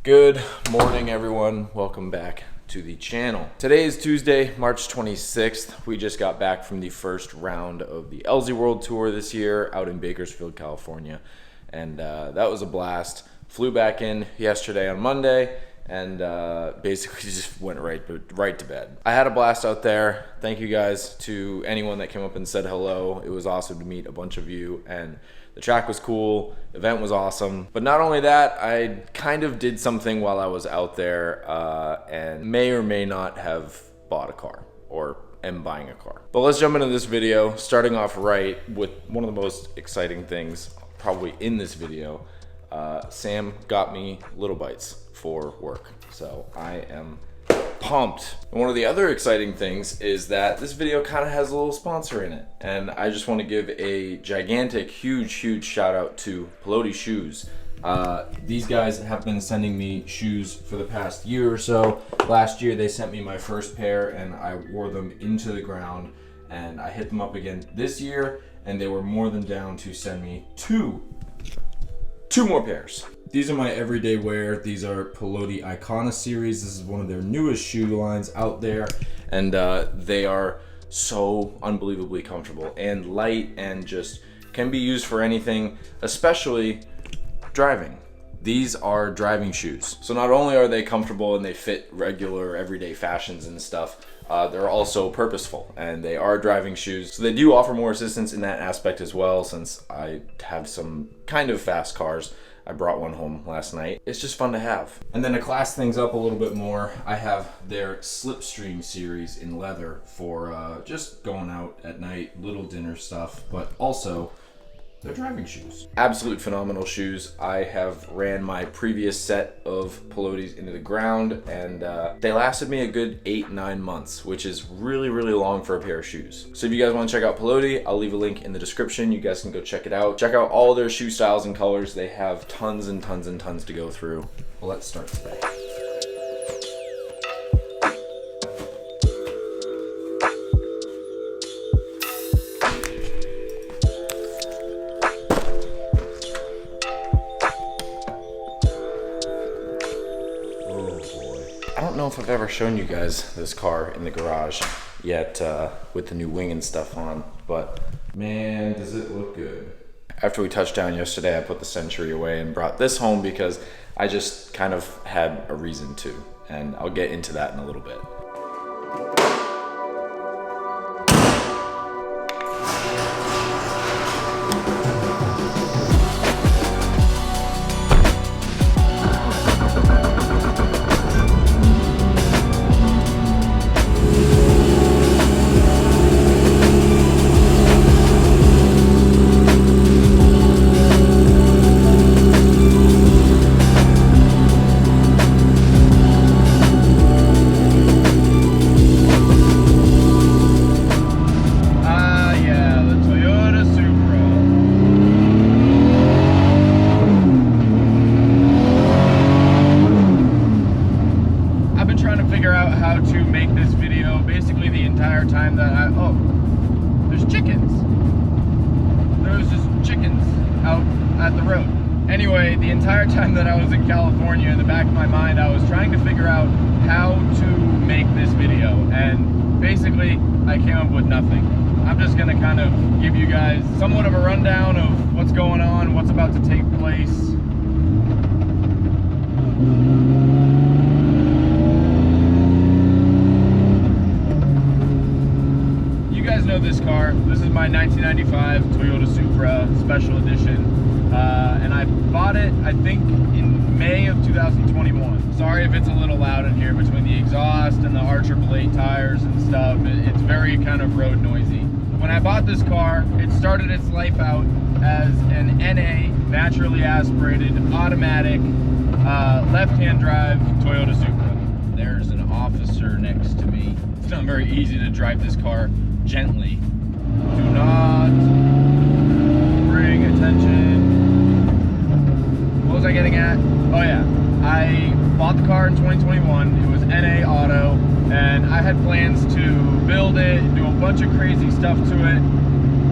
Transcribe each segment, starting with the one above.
Good morning, everyone. Welcome back to the channel. Today is Tuesday, March 26th. We just got back from the first round of the LZ World Tour this year out in Bakersfield, California. And that was a blast. Flew back in yesterday on Monday and basically just went right to bed. I had a blast out there. Thank you guys to anyone that came up and said hello. It was awesome to meet a bunch of you, and the track was cool, the event was awesome. But not only that, I kind of did something while I was out there and may or may not have bought a car or am buying a car. But let's jump into this video, starting off right with one of the most exciting things probably in this video. Sam got me Little Bites for work, so I am pumped. And one of the other exciting things is that this video kind of has a little sponsor in it, and I just want to give a gigantic, huge shout out to Pelo shoes. These guys have been sending me shoes for the past year or so. Last year they sent me my first pair and I wore them into the ground, and I hit them up again this year and they were more than down to send me two more pairs. These are my everyday wear. These are Pelo Icona series. This is one of their newest shoe lines out there, and they are so unbelievably comfortable and light and just can be used for anything, especially driving. These are driving shoes. So not only are they comfortable and they fit regular everyday fashions and stuff, they're also purposeful, and they are driving shoes. So they do offer more assistance in that aspect as well, since I have some kind of fast cars. I brought one home last night. It's just fun to have. And then to class things up a little bit more, I have their Slipstream series in leather for just going out at night, little dinner stuff, but also they're driving shoes. Absolute phenomenal shoes. I have ran my previous set of Pelotis into the ground, and they lasted me a good 8-9 months, which is really long for a pair of shoes. So if you guys want to check out Peloti, I'll leave a link in the description. You guys can go check it out. Check out all their shoe styles and colors. They have tons and tons to go through. Well, let's start today. I don't know if I've ever shown you guys this car in the garage yet with the new wing and stuff on, but man, does it look good. After we touched down yesterday, I put the Century away and brought this home because I just kind of had a reason to, and I'll get into that in a little bit. Anyway, the entire time that I was in California, in the back of my mind, I was trying to figure out how to make this video, and basically I came up with nothing. I'm just gonna kind of give you guys somewhat of a rundown of what's going on, what's about to take place. You guys know this car. This is my 1995 Toyota Supra Special Edition. And I bought it, I think, in May of 2021. Sorry if it's a little loud in here between the exhaust and the Archer Blade tires and stuff. It's very kind of road noisy. When I bought this car, it started its life out as an NA, naturally aspirated, automatic, left-hand drive Toyota Supra. There's an officer next to me. It's not very easy to drive this car gently. Do not bring attention. What was I getting at? Oh yeah, I bought the car in 2021. It was NA Auto, and I had plans to build it, do a bunch of crazy stuff to it,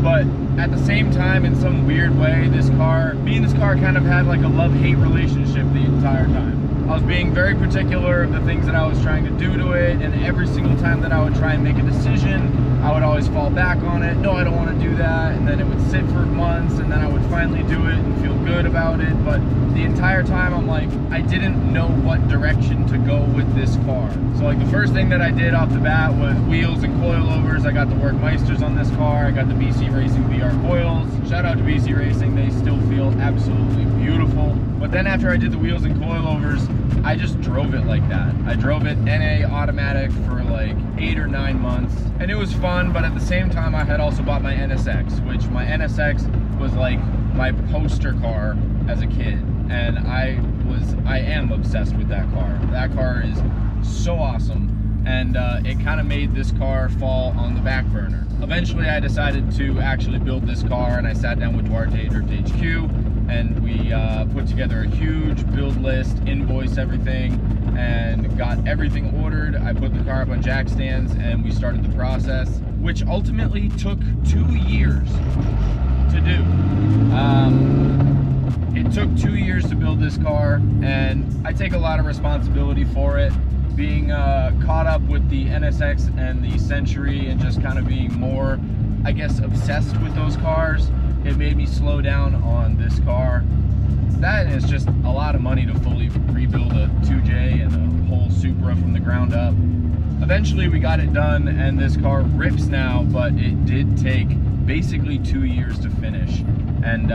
but at the same time, in some weird way, me and this car kind of had like a love-hate relationship the entire time. I was being very particular of the things that I was trying to do to it, and every single time that I would try and make a decision, I would always fall back on it. No, I don't want to do that, and then it would sit for months, and then I would finally do it and feel good about it. But the entire time, I'm like, I didn't know what direction to go with this car. So like the first thing that I did off the bat was wheels and coilovers. I got the Work Meisters on this car. I got the BC Racing VR coils. Shout out to BC Racing, they still feel absolutely beautiful. But then after I did the wheels and coilovers, I just drove it like that. I drove it NA automatic for like 8 or 9 months, and it was fun. But at the same time, I had also bought my NSX, which my NSX was like my poster car as a kid, and I am obsessed with that car. That car is so awesome, and it kind of made this car fall on the back burner. Eventually, I decided to actually build this car, and I sat down with Duarte Drift HQ, and we put together a huge build list, invoice everything, and got everything ordered. I put the car up on jack stands, and we started the process, which ultimately took 2 years to do. It took 2 years to build this car, and I take a lot of responsibility for it. Being caught up with the NSX and the Century, and just kind of being more, I guess, obsessed with those cars, it made me slow down on this car. That is just a lot of money to fully rebuild a 2J and a whole Supra from the ground up. Eventually we got it done, and this car rips now, but it did take basically 2 years to finish. And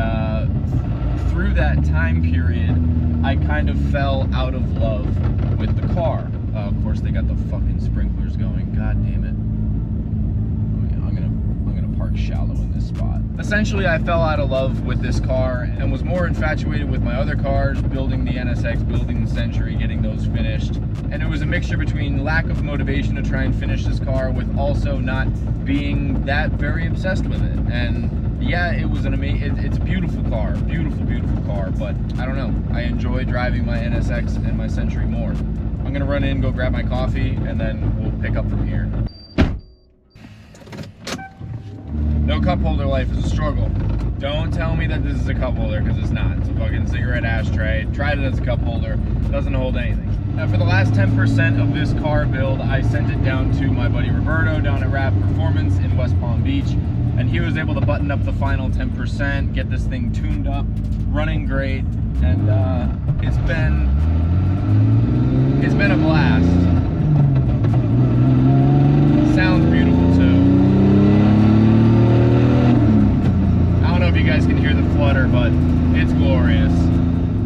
through that time period, I kind of fell out of love with the car. Of course, they got the fucking sprinklers going. God damn it. I'm gonna park shallow in this spot. Essentially, I fell out of love with this car and was more infatuated with my other cars, building the NSX, building the Century, getting those finished. And it was a mixture between lack of motivation to try and finish this car with also not being that very obsessed with it. And yeah, it was an amazing, it's a beautiful car, beautiful car, but I don't know, I enjoy driving my NSX and my Century more. I'm gonna run in, go grab my coffee, and then we'll pick up from here. No cup holder life is a struggle. Don't tell me that this is a cup holder, because it's not. It's a fucking cigarette ashtray. Tried it as a cup holder, doesn't hold anything. Now for the last 10% of this car build, I sent it down to my buddy Roberto down at RAV Performance in West Palm Beach, and he was able to button up the final 10%, get this thing tuned up, running great, and it's been a blast. Sounds beautiful too. I don't know if you guys can hear the flutter, but it's glorious.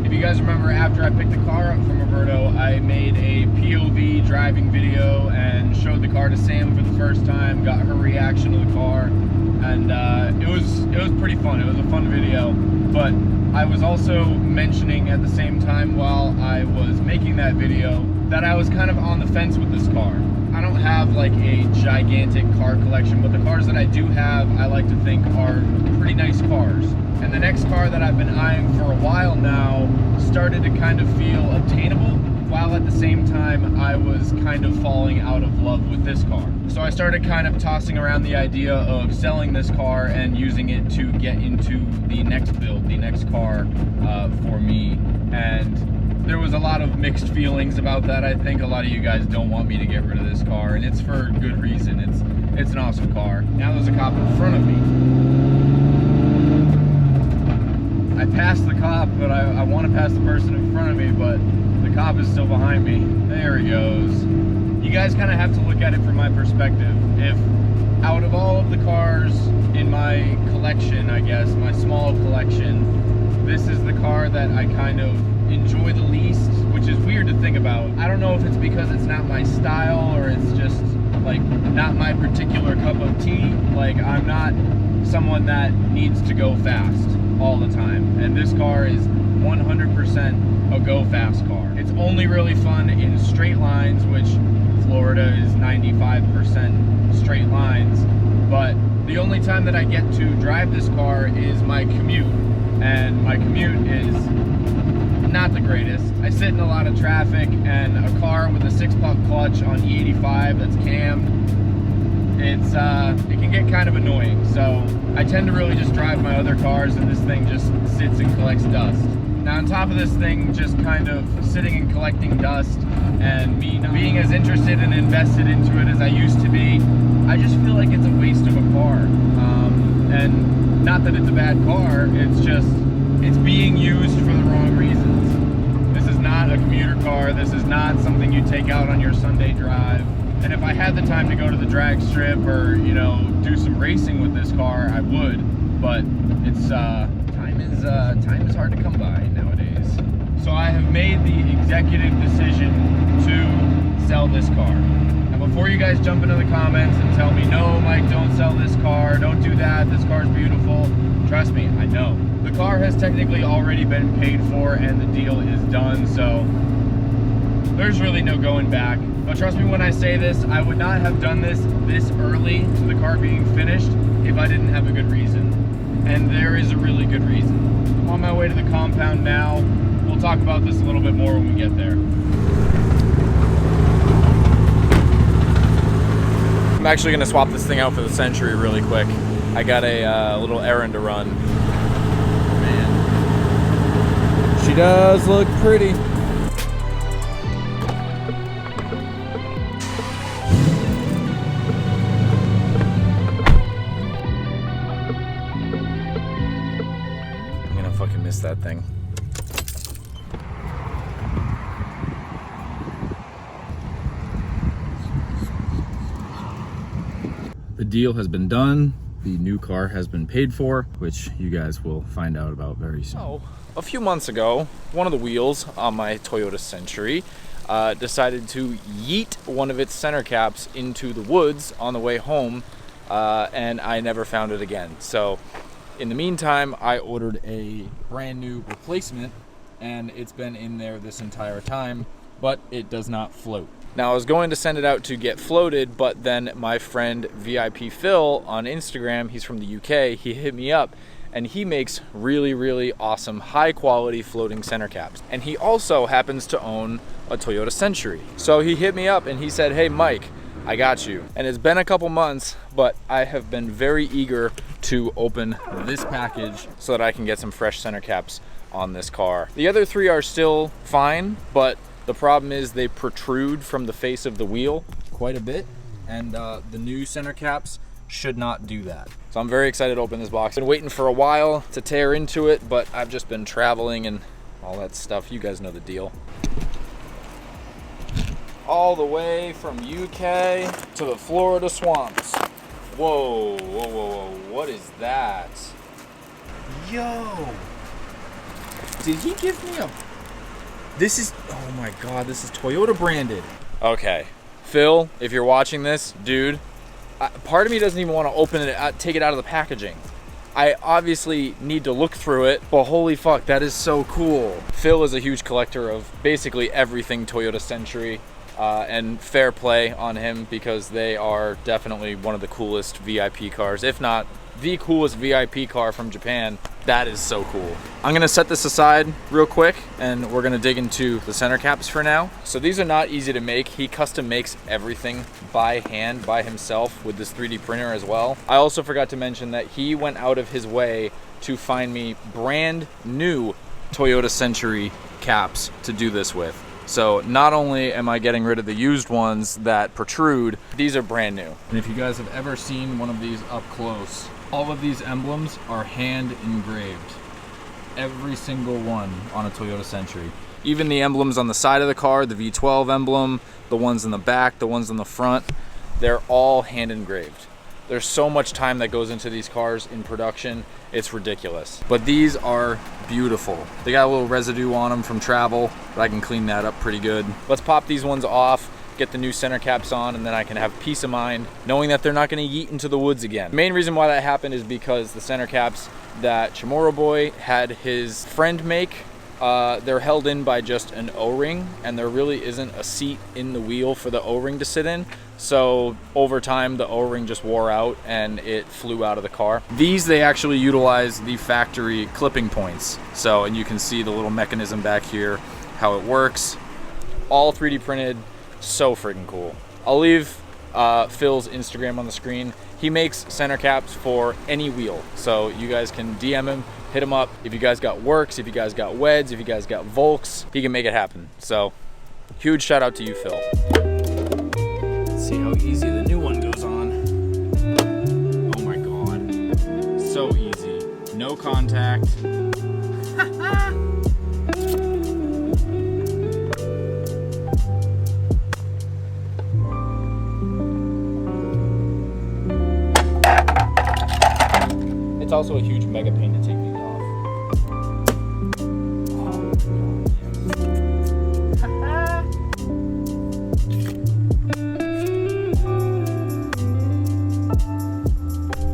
If you guys remember, after I picked the car up from Roberto, I made a POV driving video and showed the car to Sam for the first time, got her reaction to the car, and it was pretty fun. It was a fun video, but I was also mentioning at the same time while I was making that video that I was kind of on the fence with this car. I don't have like a gigantic car collection, but the cars that I do have, I like to think are pretty nice cars. And the next car that I've been eyeing for a while now started to kind of feel obtainable, while at the same time I was kind of falling out of love with this car. So I started kind of tossing around the idea of selling this car and using it to get into the next build, the next car for me. And there was a lot of mixed feelings about that. I think a lot of you guys don't want me to get rid of this car, and it's for good reason. It's an awesome car. Now there's a cop in front of me. I passed the cop, but I want to pass the person in front of me, but the cop is still behind me. There he goes. You guys kind of have to look at it from my perspective. If out of all of the cars in my collection, I guess, my small collection, this is the car that I kind of enjoy the least, which is weird to think about. I don't know if it's because it's not my style, or it's just like not my particular cup of tea. Like, I'm not someone that needs to go fast all the time, and this car is 100% a go fast car. It's only really fun in straight lines, which Florida is 95% straight lines, but the only time that I get to drive this car is my commute, and my commute is not the greatest. I sit in a lot of traffic, and a car with a 6-puck clutch on E85 that's cammed, it can get kind of annoying. So I tend to really just drive my other cars, and this thing just sits and collects dust. Now on top of this thing just kind of sitting and collecting dust, and me not being as interested and invested into it as I used to be, I just feel like it's a waste of a car. And not that it's a bad car, it's just, it's being used for the wrong reasons. This is not a commuter car, this is not something you take out on your Sunday drive. And if I had the time to go to the drag strip or, you know, do some racing with this car, I would. But it's, time is hard to come by nowadays. So I have made the executive decision to sell this car. Now before you guys jump into the comments and tell me, no, Mike, don't sell this car, don't do that, this car's beautiful, trust me, I know. The car has technically already been paid for and the deal is done, so there's really no going back. But trust me when I say this, I would not have done this early to the car being finished if I didn't have a good reason. And there is a really good reason. I'm on my way to the compound now. We'll talk about this a little bit more when we get there. I'm actually gonna swap this thing out for the Century really quick. I got a little errand to run. Man, she does look pretty. Fucking miss that thing. The deal has been done. The new car has been paid for, which you guys will find out about very soon. So, a few months ago, one of the wheels on my Toyota Century decided to yeet one of its center caps into the woods on the way home, and I never found it again. So in the meantime, I ordered a brand new replacement, and it's been in there this entire time, but it does not float. Now, I was going to send it out to get floated, but then my friend VIP Phil on Instagram, he's from the UK, he hit me up, and he makes really, really awesome, high-quality floating center caps. And he also happens to own a Toyota Century. So he hit me up and he said, hey, Mike, I got you. And it's been a couple months, but I have been very eager to open this package so that I can get some fresh center caps on this car. The other three are still fine, but the problem is they protrude from the face of the wheel quite a bit, and the new center caps should not do that. So I'm very excited to open this box. Been waiting for a while to tear into it, but I've just been traveling and all that stuff. You guys know the deal. All the way from UK to the Florida swamps. Whoa, whoa, whoa, whoa, what is that? Yo, did he give me a, this is, oh my God, this is Toyota branded. Okay, Phil, if you're watching this, dude, part of me doesn't even want to open it, take it out of the packaging. I obviously need to look through it, but holy fuck, that is so cool. Phil is a huge collector of basically everything Toyota Century. And fair play on him, because they are definitely one of the coolest VIP cars, if not the coolest VIP car from Japan. That is so cool. I'm gonna set this aside real quick and we're gonna dig into the center caps for now. So these are not easy to make. He custom makes everything by hand, by himself, with this 3D printer as well. I also forgot to mention that he went out of his way to find me brand new Toyota Century caps to do this with. So not only am I getting rid of the used ones that protrude, these are brand new. And if you guys have ever seen one of these up close, all of these emblems are hand engraved. Every single one on a Toyota Century. Even the emblems on the side of the car, the V12 emblem, the ones in the back, the ones in the front, they're all hand engraved. There's so much time that goes into these cars in production, it's ridiculous. But these are beautiful. They got a little residue on them from travel, but I can clean that up pretty good. Let's pop these ones off, get the new center caps on, and then I can have peace of mind knowing that they're not gonna yeet into the woods again. The main reason why that happened is because the center caps that Chamorro Boy had his friend make, they're held in by just an O-ring, and there really isn't a seat in the wheel for the O-ring to sit in. So over time, the O-ring just wore out and it flew out of the car. These, they actually utilize the factory clipping points. So, and you can see the little mechanism back here, how it works. All 3D printed, so freaking cool. I'll leave Phil's Instagram on the screen. He makes center caps for any wheel. So you guys can DM him, hit him up. If you guys got Works, if you guys got Weds, if you guys got Volks, he can make it happen. So huge shout out to you, Phil. Let's see how easy the new one goes on. Oh my God, so easy, no contact. It's also a huge mega pain to take these off.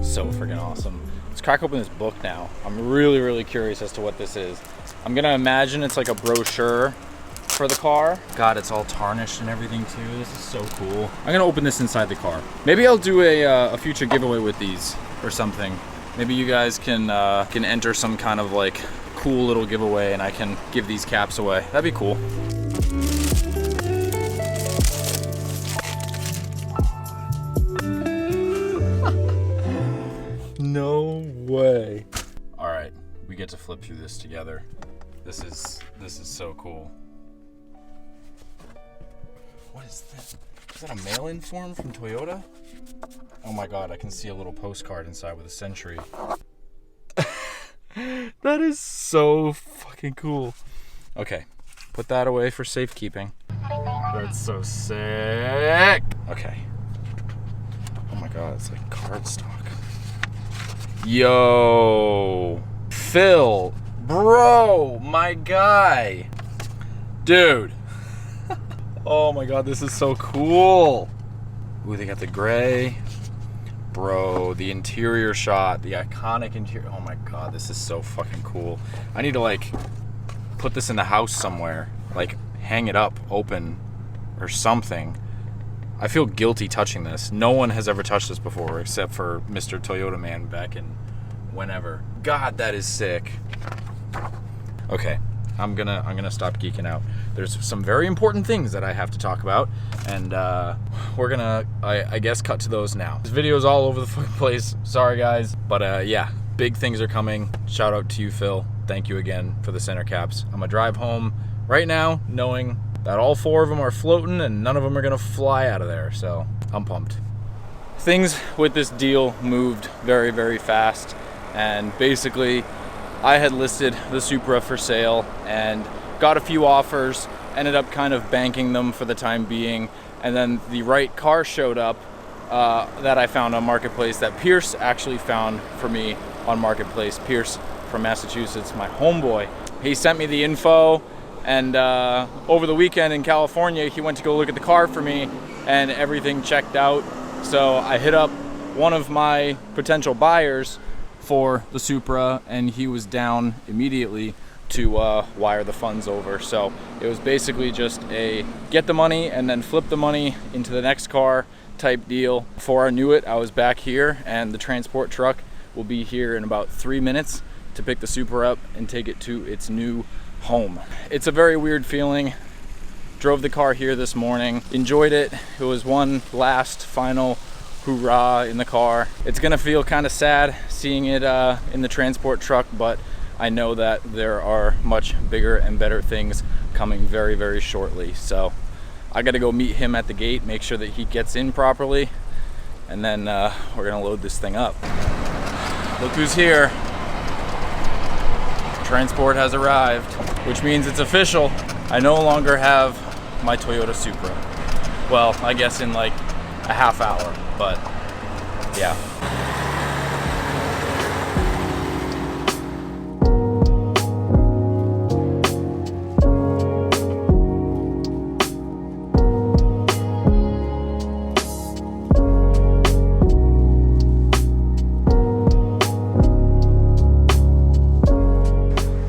So freaking awesome. Let's crack open this book now. I'm really curious as to what this is. I'm gonna imagine it's like a brochure for the car. God, it's all tarnished and everything too. This is so cool. I'm gonna open this inside the car. Maybe I'll do a future giveaway with these or something. Maybe you guys can enter some kind of like cool little giveaway and I can give these caps away. That'd be cool. No way. All right, we get to flip through this together. This is so cool. What is this? Is that a mail-in form from Toyota? Oh my God, I can see a little postcard inside with a Century. That is so fucking cool. Okay, put that away for safekeeping. That's so sick. Okay. Oh my God, it's like cardstock. Yo, Phil, bro, my guy. Dude. Oh my God, this is so cool. Ooh, they got the gray. Bro, the interior shot, the iconic interior. Oh my God, this is so fucking cool. I need to like put this in the house somewhere, like hang it up open or something. I feel guilty touching this. No one has ever touched this before except for Mr. Toyota Man back in whenever. God, that is sick. Okay, I'm gonna stop geeking out. There's some very important things that I have to talk about, and we're gonna, I guess, cut to those now. This video is all over the fucking place. Sorry, guys, but yeah, big things are coming. Shout out to you, Phil. Thank you again for the center caps. I'm gonna drive home right now, knowing that all 4 of them are floating and none of them are gonna fly out of there. So I'm pumped. Things with this deal moved very fast, and basically, I had listed the Supra for sale and got a few offers, ended up kind of banking them for the time being, and then the right car showed up that I found on Marketplace, that Pierce actually found for me on Marketplace. Pierce from Massachusetts, my homeboy. He sent me the info, and over the weekend in California, he went to go look at the car for me, and everything checked out. So I hit up one of my potential buyers for the Supra, and he was down immediately to wire the funds over. So it was basically just a get the money and then flip the money into the next car type deal. Before I knew it, I was back here, and the transport truck will be here in about 3 minutes to pick the Supra up and take it to its new home. It's a very weird feeling. Drove the car here this morning, enjoyed it. It was one last final hoorah in the car. It's gonna feel kind of sad seeing it in the transport truck, but I know that there are much bigger and better things coming very shortly. So I gotta go meet him at the gate, make sure that he gets in properly, and then we're gonna load this thing up. Look who's here. Transport has arrived, which means it's official. I no longer have my Toyota Supra. Well, I guess in like a half hour, but yeah.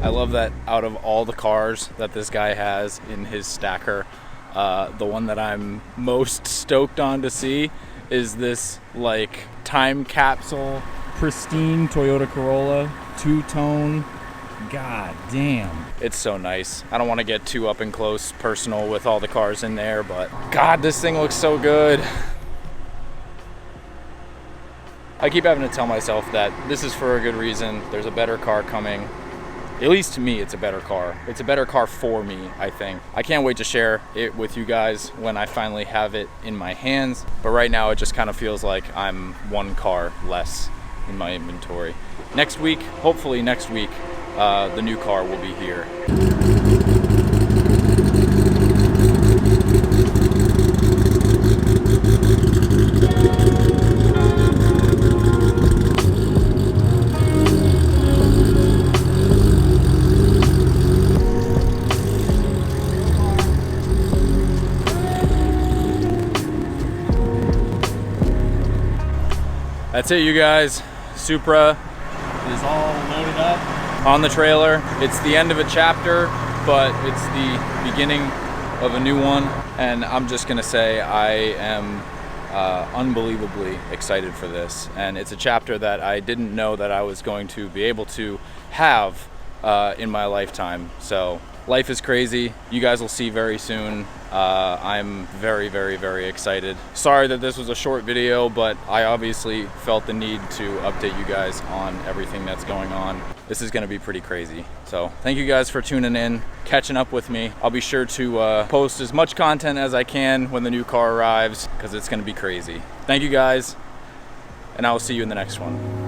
I love that out of all the cars that this guy has in his stacker, the one that I'm most stoked on to see is this like time capsule, pristine Toyota Corolla, two-tone. God damn. It's so nice. I don't want to get too up and close personal with all the cars in there, but God, this thing looks so good. I keep having to tell myself that this is for a good reason. There's a better car coming. At least to me, it's a better car. It's a better car for me, I think. I can't wait to share it with you guys when I finally have it in my hands. But right now, it just kind of feels like I'm one car less in my inventory. Next week, hopefully next week, the new car will be here. That's it, you guys. Supra is all loaded up on the trailer. It's the end of a chapter, but it's the beginning of a new one. And I'm just gonna say I am unbelievably excited for this. And it's a chapter that I didn't know that I was going to be able to have in my lifetime. So life is crazy. You guys will see very soon. I'm very, very, very excited. Sorry that this was a short video, but I obviously felt the need to update you guys on everything that's going on. This is gonna be pretty crazy. So thank you guys for tuning in, catching up with me. I'll be sure to post as much content as I can when the new car arrives, because it's gonna be crazy. Thank you guys, and I will see you in the next one.